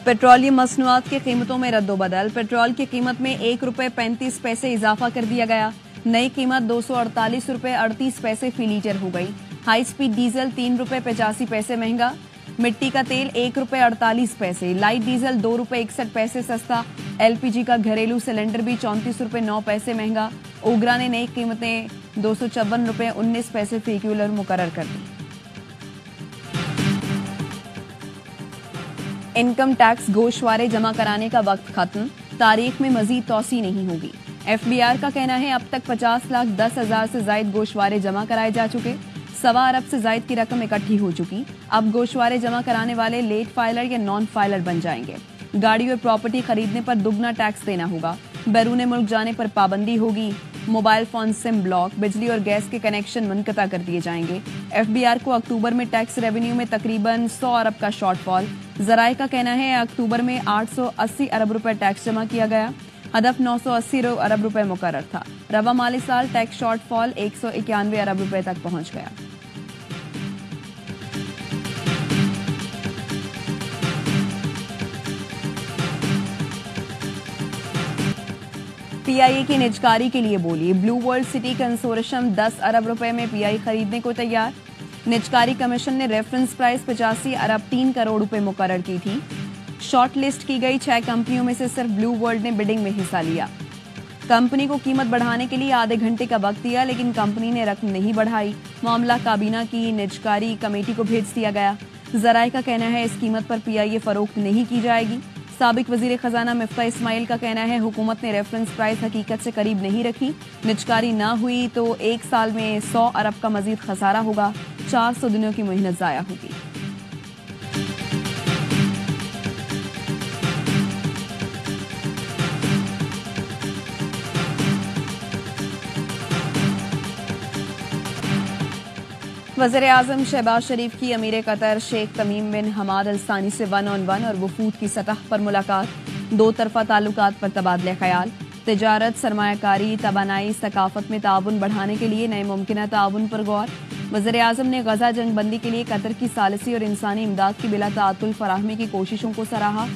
Petroleum मसनूआत की कीमतों में रद्दोबदल। पेट्रोल की कीमत में ₹1.35 इजाफा कर दिया गया। नई कीमत ₹248.38 फी लीटर हो गई। हाई स्पीड डीजल ₹3.85 महंगा। मिट्टी का तेल ₹1.48। लाइट डीजल ₹2.61 सस्ता। एलपीजी का घरेलू सिलेंडर भी ₹34.09 महंगा। ओगरा ने नई कीमतें ₹254.19 फी किलो मुकर्रर कर दी। इनकम टैक्स गोशवारे जमा कराने का वक्त खत्म। तारीख में मजीद तौसी नहीं होगी। एफबीआर का कहना है अब तक 50,10,000 से जायद गोशवारे जमा कराए जा चुके। 1.25 अरब से जायद की रकम इकट्ठी हो चुकी। अब गोशवारे जमा कराने वाले लेट फाइलर या नॉन फाइलर बन जाएंगे। गाड़ी और प्रॉपर्टी खरीदने पर दुगना टैक्स देना होगा। बैरून मुल्क जाने पर पाबंदी होगी। मोबाइल फोन सिम ब्लॉक, बिजली और गैस के कनेक्शन मुनक़ता कर दिए जाएंगे। एफबीआर को अक्टूबर में टैक्स रेवेन्यू में तकरीबन 100 अरब का शॉर्टफॉल। ज़राए का कहना है अक्टूबर में 880 अरब रुपए टैक्स जमा किया गया। हदफ 980 अरब रुपए मुकर्रर था। रवा माली साल टैक्स शॉर्टफॉल 191 अरब रुपए तक पहुंच गया। पीआईए की निजकारी के लिए बोली। ब्लू वर्ल्ड सिटी कंसोर्शियम 10 अरब रुपए में पीआई खरीदने को तैयार। निजकारी कमीशन ने रेफरेंस प्राइस 85 अरब 3 करोड़ रुपए मुकर्रर की थी। शॉर्ट लिस्ट की गई 6 कंपनियों में से सिर्फ ब्लू वर्ल्ड ने बिडिंग में हिस्सा लिया। कंपनी को कीमत बढ़ाने के लिए आधे घंटे का वक्त दिया, लेकिन कंपनी ने रकम नहीं बढ़ाई। मामला काबीना की निजकारी कमेटी को भेज दिया गया। ज़राए का कहना है इस कीमत पर पीआईए फरोख्त नहीं की जाएगी। साबिक वजीर खजाना मिफ्ता इस्माइल का कहना है हुकूमत ने रेफरेंस प्राइस हकीकत से करीब नहीं रखी। निजकारी ना हुई तो 1 साल में 100 अरब का मजीद खसारा होगा। 400 दिनों की मेहनत जाया होगी। वज़ीर आज़म शहबाज शरीफ की अमीर कतर शेख तमीम बिन हमाद अल सानी से 1-on-1 और वफूद की सतह पर मुलाकात। 2 तरफ़ा ताल्लुकात पर तबादले ख्याल। तिजारत, सरमायाकारी, तवानाई, सकाफत में ताउन बढ़ाने के लिए नए मुमकिन ताउन पर गौर। वज़ीर आज़म ने गजा जंगबंदी के लिए कतर की सालिसी और इंसानी इमदाद की बिला ताअत्तुल फराहमी की कोशिशों को सराहा।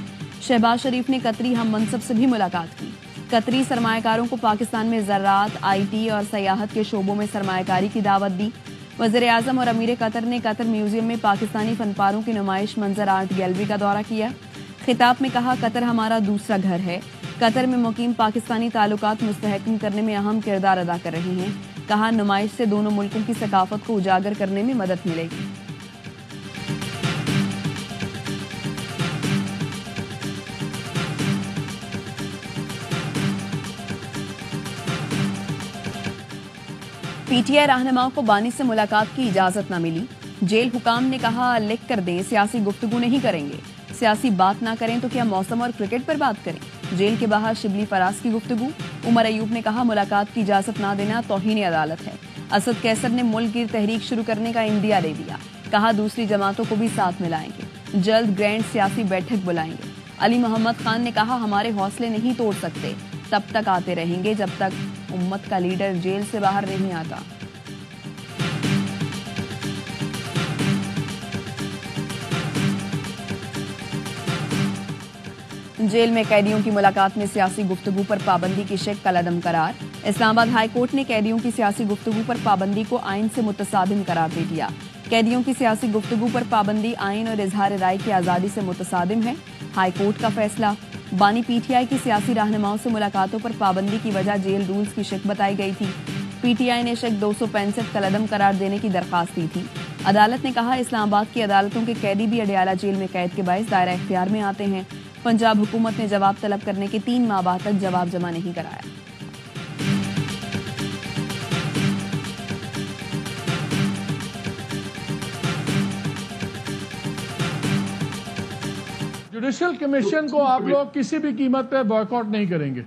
शहबाज शरीफ ने कतरी हम मनसब से भी मुलाकात की। कतरी सरमायाकारों को पाकिस्तान में ज़राअत, IT और सयाहत के शोबों में सरमायाकारी की दावत दी। वज़ीर आज़म और अमीर कतर ने कतर म्यूजियम में पाकिस्तानी फनपारों की नुमाइश मंजर आर्ट गैलरी का दौरा किया। खिताब में कहा कतर हमारा दूसरा घर है। कतर में मुकीम पाकिस्तानी ताल्लुकात मुस्तहकम करने में अहम किरदार अदा कर रही हैं। कहा नुमाइश से दोनों मुल्कों की सकाफत को उजागर करने में मदद मिलेगी। पीटीआई रहनुमाओं को बानी से मुलाकात की इजाजत न मिली। जेल हुकाम ने कहा लिख कर दें, सियासी गुफ्तगू नहीं करेंगे। सियासी बात ना करें तो क्या मौसम और क्रिकेट पर बात करें। जेल के बाहर शिबली फराज की गुफ्तगू। उमर अयूब ने कहा मुलाकात की इजाजत ना देना तौहीन अदालत है। असद कैसर ने मुल्क गिर तहरीक शुरू करने का इंदिया दे दिया। कहा दूसरी जमातों को भी साथ मिलाएंगे। जल्द ग्रैंड सियासी बैठक बुलाएंगे। अली मोहम्मद खान ने कहा हमारे हौसले नहीं तोड़ सकते, तब तक आते रहेंगे जब तक उम्मत का लीडर जेल से बाहर नहीं आता। जेल में कैदियों की मुलाकात में सियासी गुफ्तगू पर पाबंदी की शेक कलअदम करार। इस्लामाबाद हाई कोर्ट ने कैदियों की सियासी गुफ्तगू पर पाबंदी को आइन से मुतसादिम करार दे दिया। कैदियों की सियासी गुफ्तगू पर पाबंदी आइन और इजहार राय की आज़ादी से मुतसादिम है। हाई कोर्ट का फैसला। बानी पीटीआई की सियासी रहनुमाओं से मुलाकातों पर पाबंदी की वजह जेल रूल्स की शेक बताई गई थी। पीटीआई ने शेक 265 कलअदम करार देने की दरख्वास्त दी थी। अदालत ने कहा इस्लामाबाद की अदालतों के कैदी भी अडियाला जेल में कैद के बायस दायरा इख्तियार में आते हैं। पंजाब हुकूमत ने जवाब तलब करने के 3 माह बाद तक जवाब जमा नहीं कराया। जुडिशल कमीशन को आप लोग किसी भी कीमत पे बॉयकॉट नहीं करेंगे?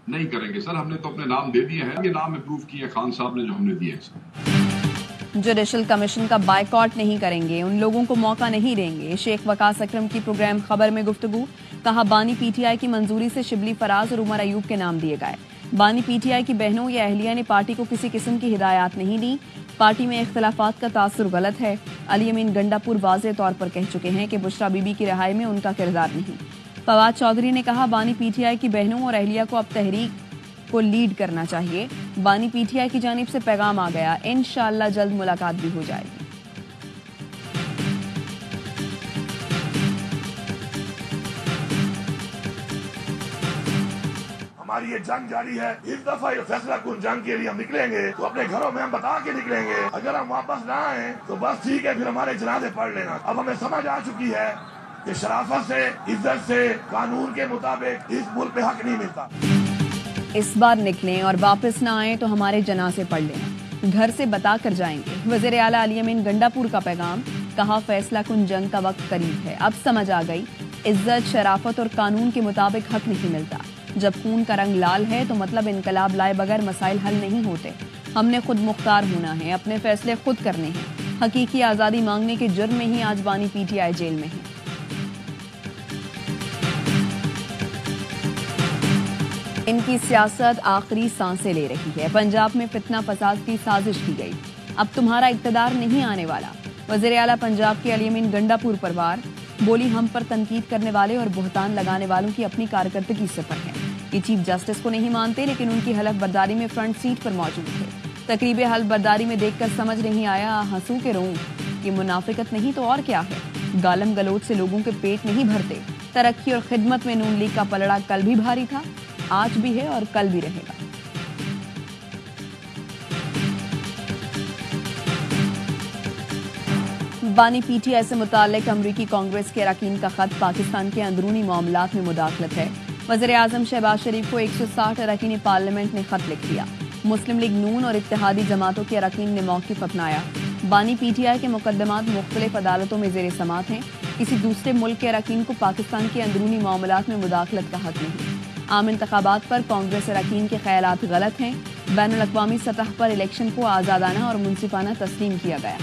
नहीं करेंगे सर, हमने तो अपने नाम दे दिए हैं। ये नाम अप्रूव किए खान साहब ने जो हमने दिए हैं। जुडिशल कमीशन का बायकॉट नहीं करेंगे, उन लोगों को मौका नहीं देंगे। शेख वकास अकरम की प्रोग्राम खबर में गुफ्तगू। कहा बानी पीटीआई की मंजूरी से शिबली फराज और उमर अयूब के नाम दिए गए। बानी पीटीआई की बहनों या अहलिया ने पार्टी को किसी किस्म की हिदायत नहीं दी। پارٹی میں اختلافات کا تاثر غلط ہے. علی امین گنڈاپور واضح طور پر کہہ چکے ہیں کہ بشرا بی بی کی رہائی میں ان کا کردار نہیں. فواد چودھری نے کہا بانی پی ٹی آئی کی بہنوں اور اہلیہ کو اب تحریک کو لیڈ کرنا چاہیے. بانی پی ٹی آئی کی جانب سے پیغام آ گیا, انشاءاللہ جلد ملاقات بھی ہو جائے گی. ہماری یہ جنگ جاری ہے. اس دفعہ یہ فیصلہ کن جنگ کے لیے ہم نکلیں گے تو اپنے گھروں میں ہم بتا کے نکلیں گے. اگر ہم واپس نہ آئیں تو بس ٹھیک ہے, پھر ہمارے جنازے پڑھ لینا. اب ہمیں سمجھ آ چکی ہے کہ شرافت سے, عزت سے, قانون کے مطابق اس ملک پہ حق نہیں ملتا. اس بار نکلیں اور واپس نہ آئیں تو ہمارے جنازے پڑھ لینا, گھر سے بتا کر جائیں گے. وزیر اعلیٰ علی امین گنڈاپور کا پیغام. کہا فیصلہ کن جنگ کا وقت قریب ہے. اب سمجھ آ گئی, عزت, شرافت اور قانون کے مطابق حق نہیں ملتا. جب خون کا رنگ لال ہے تو مطلب انقلاب لائے بغیر مسائل حل نہیں ہوتے. ہم نے خود مختار ہونا ہے, اپنے فیصلے خود کرنے ہیں. حقیقی آزادی مانگنے کے جرم میں ہی آج بانی پی ٹی آئی جیل میں ہے. ان کی سیاست آخری سانسیں لے رہی ہے. پنجاب میں فتنہ فساد کی سازش کی گئی. اب تمہارا اقتدار نہیں آنے والا. وزیر اعلیٰ پنجاب کے علی امین گنڈاپور پر وار. بولی ہم پر تنقید کرنے والے اور بہتان لگانے والوں کی اپنی کارکردگی صفر ہے. یہ چیف جسٹس کو نہیں مانتے لیکن ان کی حلف برداری میں فرنٹ سیٹ پر موجود تھے. تقریب حلف برداری میں دیکھ کر سمجھ نہیں آیا, ہنسوں کے روں. یہ منافقت نہیں تو اور کیا ہے. گالم گلوچ سے لوگوں کے پیٹ نہیں بھرتے. ترقی اور خدمت میں نون لیگ کا پلڑا کل بھی بھاری تھا, آج بھی ہے اور کل بھی رہے گا. بانی پی ٹی آئی سے متعلق امریکی کانگریس کے اراکین کا خط پاکستان کے اندرونی معاملات میں مداخلت ہے. وزیر اعظم شہباز شریف کو 160 اراکین پارلیمنٹ نے خط لکھ دیا. مسلم لیگ نون اور اتحادی جماعتوں کے اراکین نے موقف اپنایا. بانی پی ٹی آئی کے مقدمات مختلف عدالتوں میں زیر سماعت ہیں. کسی دوسرے ملک کے اراکین کو پاکستان کے اندرونی معاملات میں مداخلت کا حق نہیں. عام انتخابات پر کانگریس اراکین کے خیالات غلط ہیں. بین الاقوامی سطح پر الیکشن کو آزادانہ اور منصفانہ تسلیم کیا گیا.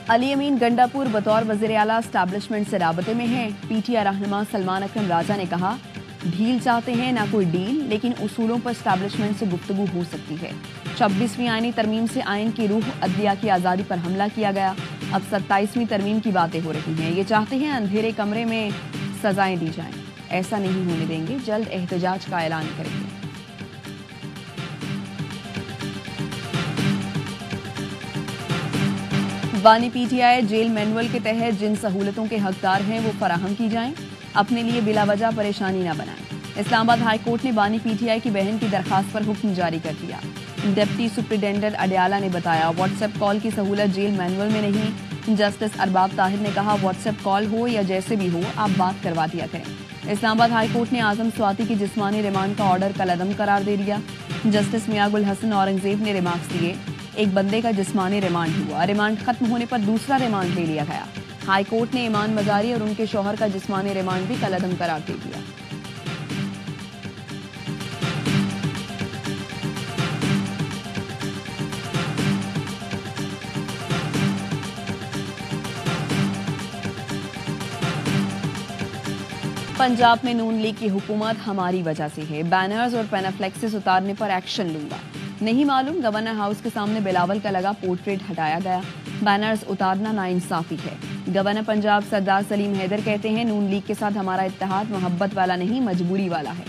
علی امین گنڈاپور بطور وزیر اعلیٰ اسٹیبلشمنٹ سے رابطے میں ہیں. پی ٹی آئی رہنما سلمان اکرم راجہ نے کہا ڈھیل چاہتے ہیں نہ کوئی ڈیل, لیکن اصولوں پر اسٹیبلشمنٹ سے گفتگو ہو سکتی ہے. 26ویں آئینی ترمیم سے آئین کی روح عدلیہ کی آزادی پر حملہ کیا گیا. اب 27ویں ترمیم کی باتیں ہو رہی ہیں. یہ چاہتے ہیں اندھیرے کمرے میں سزائیں دی جائیں. ایسا نہیں ہونے دیں گے, جلد احتجاج کا اعلان کریں گے. بانی P T I jail manual کے تحت جن سہولتوں کے حقدار ہیں وہ فراہم کی جائیں. اپنے لیے بلا وجہ پریشانی نہ بنائیں. اسلام آباد ہائی کورٹ نے بانی پی ٹی آئی کی بہن کی درخواست پر حکم جاری کر دیا. ڈپٹی سپرنٹینڈنٹ اڈیالہ نے بتایا واٹس ایپ کال کی سہولت جیل مینول میں نہیں. جسٹس ارباب طاہر نے کہا واٹس ایپ کال ہو یا جیسے بھی ہو آپ بات کروا دیا کریں. اسلام آباد ہائی کورٹ نے اعظم سواتی کی جسمانی ریمانڈ کا آرڈر کالعدم قرار دے دیا. جسٹس میاں گل حسن اورنگزیب نے ریمارکس دیے ایک بندے کا جسمانی ریمانڈ ہوا, ریمانڈ ختم ہونے پر دوسرا ریمانڈ لے لیا گیا. ہائی کورٹ نے ایمان مزاری اور ان کے شوہر کا جسمانی ریمانڈ بھی کالعدم قرار دے دیا. پنجاب میں نون لیگ کی حکومت ہماری وجہ سے ہے. بینرز اور پینافلیکسز اتارنے پر ایکشن لوں گا. نہیں معلوم گورنر ہاؤس کے سامنے بلاول کا لگا پورٹریٹ ہٹایا گیا. بینرز اتارنا ناانصافی ہے. گورنر پنجاب سردار سلیم حیدر کہتے ہیں نون لیگ کے ساتھ ہمارا اتحاد محبت والا نہیں مجبوری والا ہے.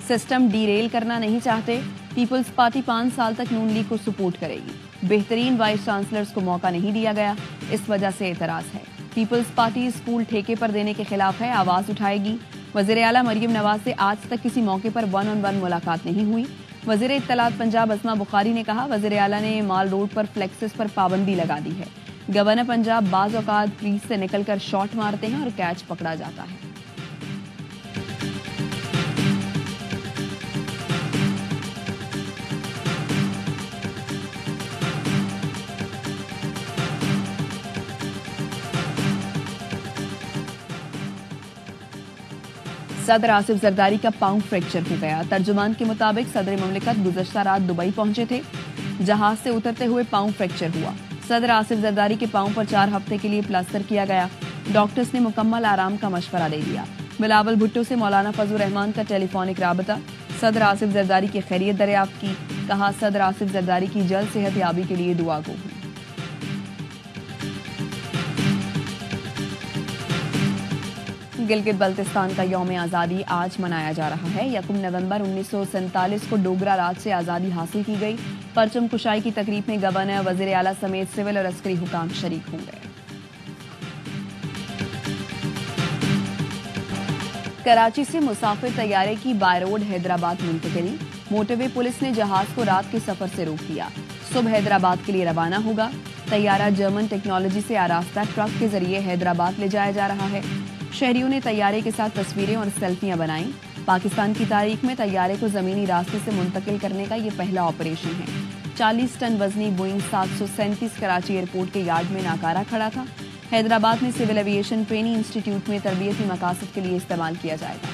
سسٹم ڈی ریل کرنا نہیں چاہتے. پیپلز پارٹی 5 سال تک نون لیگ کو سپورٹ کرے گی. بہترین وائس چانسلرز کو موقع نہیں دیا گیا, اس وجہ سے اعتراض ہے. پیپلز پارٹی اسکول ٹھیکے پر دینے کے خلاف ہے, آواز اٹھائے گی. وزیر اعلیٰ مریم نواز سے آج تک کسی موقع پر 1-on-1 ملاقات نہیں ہوئی. وزیر اطلاعات پنجاب اسما بخاری نے کہا وزیر اعلیٰ نے مال روڈ پر فلیکسز پر پابندی لگا دی ہے. گورنر پنجاب بعض اوقات کریز سے نکل کر شاٹ مارتے ہیں اور کیچ پکڑا جاتا ہے. صدر آصف زرداری کا پاؤں فریکچر ہو گیا. ترجمان کے مطابق صدر مملکت گزشتہ رات دبئی پہنچے تھے. جہاز سے اترتے ہوئے پاؤں فریکچر ہوا. صدر آصف زرداری کے پاؤں پر 4 ہفتے کے لیے پلاسٹر کیا گیا. डॉक्टर्स ने मुकम्मल आराम का मशवरा दे दिया। बिलावल भुट्टो से मौलाना फजलुर रहमान का टेलीफोनिक राबता। सदर आसिफ जरदारी की खैरियत दरियाफ्त की। कहा, सदर आसिफ जरदारी की जल्द सेहत याबी के लिए दुआ गो हूं। गिलगित बल्तिस्तान का यौम आज़ादी आज मनाया जा रहा है। 1 नवंबर 1947 को डोगरा राज से आज़ादी हासिल की गई। परचम कुशाई की तकरीब में गवर्नर, वज़ीर आला समेत सिविल और अस्करी हुकाम शरीक होंगे। कराची से मुसाफिर तैयारे की बाय रोड हैदराबाद मुंतकिली। मोटरवे पुलिस ने जहाज को रात के सफर से रोक दिया। सुबह हैदराबाद के लिए रवाना होगा। तैयारा जर्मन टेक्नोलॉजी से आरास्ता ट्रक के जरिए हैदराबाद ले जाया जा रहा है। शहरियों ने तैयारे के साथ तस्वीरें और सेल्फियां बनाई। पाकिस्तान की तारीख में तैयारे को जमीनी रास्ते से मुंतकिल करने का ये पहला ऑपरेशन है। 40 टन वजनी बोइंग 737 कराची एयरपोर्ट के यार्ड में नाकारा खड़ा था। हैदराबाद में सिविल एविएशन ट्रेनिंग इंस्टीट्यूट में तरबियती मकासद के लिए इस्तेमाल किया जाएगा।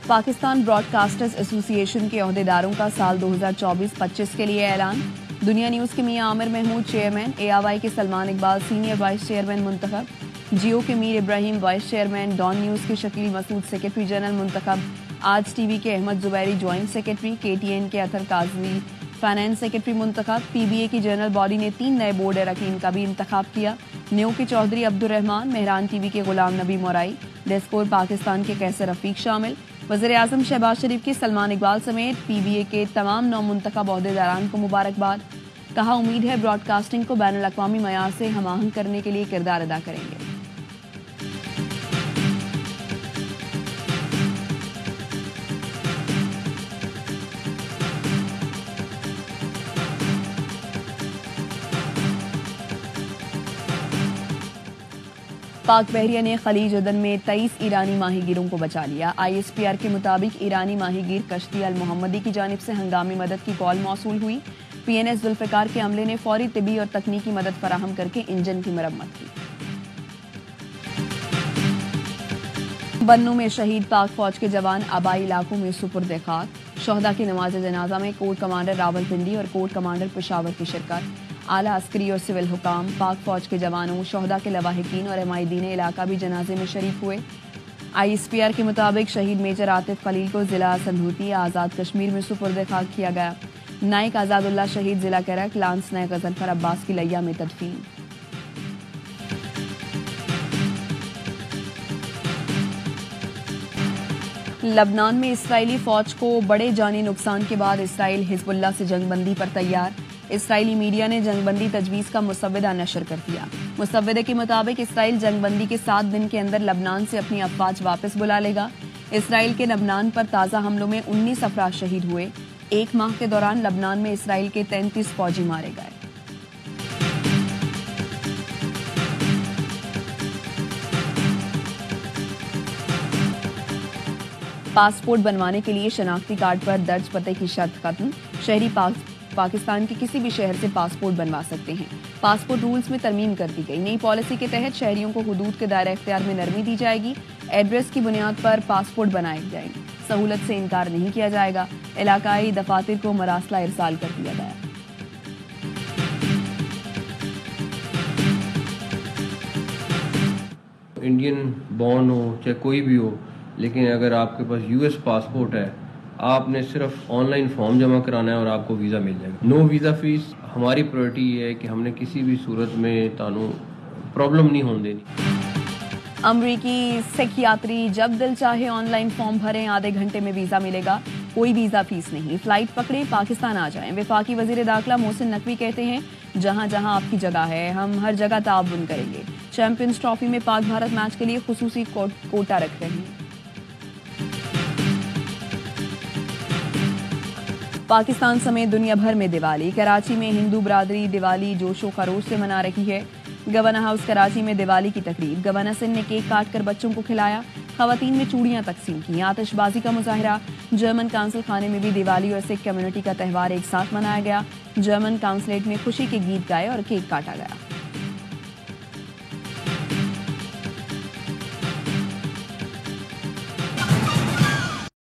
पाकिस्तान ब्रॉडकास्टर्स एसोसिएशन के ओहदेदारों का साल 2024-25 के लिए ऐलान। दुनिया न्यूज के मियां आमिर महमूद चेयरमैन, AIY के Salman Iqbal senior vice chairman मुंतखब, जियो के Mir Ibrahim vice chairman, Dawn News के शकील मसूद सेक्रेटरी जनरल मुंतखब, आज टीवी के Ahmad Zubairi joint secretary, KTN के अतर काजमी फाइनेंस सेक्रेटरी मुंतखब। PBA की जनरल बॉडी ने 3 नए बोर्ड अरकान का भी इंतखाब किया। न्यू के चौधरी अब्दुर रहमान, मेहरान टीवी के गुलाम नबी मोराई, डेस्कोर पाकिस्तान के कैसर रफीक शामिल। वज़ीर आज़म शहबाज शरीफ के सलमान इकबाल समेत PBA के तमाम नौ मुंतखब ओहदेदारान को मुबारकबाद। कहा, उम्मीद है ब्रॉडकास्टिंग को बैनुल अक़वामी मयार से हमाहंग करने के लिए किरदार अदा करेंगे। पाक बहरिया ने खलीज अदन में 23 ईरानी माहीगीरों को बचा लिया। ISPR के मुताबिक ईरानी माहीगीर कश्ती अल मोहम्मदी की जानिब से हंगामी मदद की कॉल मौसूल हुई। PNS जुल्फ़िकार के अमले ने फौरी तिबी और तकनीकी मदद फराहम करके इंजन की मरम्मत की। बन्नू में शहीद पाक फौज के जवान आबाई इलाकों में सुपुर्द खाक। शोहदा की नमाज जनाजा में कोर्ट कमांडर रावलपिंडी और कोर्ट कमांडर पेशावर की शिरकत। आला अस्करी और सिविल हुकाम, पाक फौज के जवानों, शोहदा के लवाहिकीन और एमायदीन इलाका भी जनाजे में शरीक हुए। ISPR के मुताबिक शहीद मेजर आतिफ खलील को जिला संधूती आज़ाद कश्मीर में सुपुर्द खाक किया गया। नाइक आज़ादुल्लाह शहीद जिला करक, लांस नाइक गजनफर अब्बास की लैया में तदफीन। लबनान में इस्राएली फौज को बड़े जानी नुकसान के बाद इसराइल हिजबुल्लाह से जंगबंदी पर तैयार। इसराइली मीडिया ने जंगबंदी तजवीज का मुसव्वदा नशर कर दिया। मुसव्वदे के मुताबिक इसराइल जंगबंदी के 7 दिन के अंदर लबनान से अपनी अफवाज वापस बुला लेगा। इसराइल के लबनान पर ताज़ा हमलों में 19 अफराद शहीद हुए। 1 माह के दौरान लबनान में इसराइल के 33 फौजी मारे गए। पासपोर्ट बनवाने के लिए शनाख्ती कार्ड पर दर्ज पते की शर्त खत्म। शहरी पाकिस्तान के किसी भी शहर से पासपोर्ट बनवा सकते हैं। पासपोर्ट रूल्स में तरमीम कर दी गई। नई पॉलिसी के तहत शहरियों को हुदूद के दायरे इख्तियार में नरमी दी जाएगी। एड्रेस की बुनियाद पर पासपोर्ट बनाए जाएंगे। सहूलत से इनकार नहीं किया जाएगा। इलाकाई दफातर को मरासला इरसाल कर दिया गया। इंडियन बॉर्न हो चाहे कोई भी हो, लेकिन अगर आपके पास US पासपोर्ट है, आपने सिर्फ ऑनलाइन फॉर्म जमा कराना है और आपको वीज़ा मिल जाएगा। No visa fees. हमारी प्रायोरिटी ये है कि हमने किसी भी सूरत में तानू प्रॉब्लम नहीं होने देनी। अमरीकी सिख यात्री जब दिल चाहे ऑनलाइन फॉर्म भरें, आधे घंटे में वीज़ा मिलेगा। कोई वीज़ा फीस नहीं। फ्लाइट पकड़े, पाकिस्तान आ जाएं। वफाकी वजीर दाखिला मोहसिन नकवी कहते हैं, जहां जहां आपकी जगह है हम हर जगह ताउन करेंगे। चैंपियंस ट्रॉफी में पाक भारत मैच के लिए खुसूसी कोटा रख रहे हैं। पाकिस्तान समेत दुनिया भर में दिवाली। कराची में हिंदू बरादरी दिवाली जोशो खरोश से मना रही है। गवर्नर हाउस कराची में दिवाली की तकरीब। गवर्नर सिंह ने केक काट कर बच्चों को खिलाया। खवातीन में चूड़ियां तकसीम की। आतिशबाजी का मुजाहरा। जर्मन काउंसिल खाने में भी दिवाली और सिख कम्युनिटी का त्यौहार एक साथ मनाया गया। जर्मन काउंसलेट में खुशी के गीत गाए और केक काटा गया।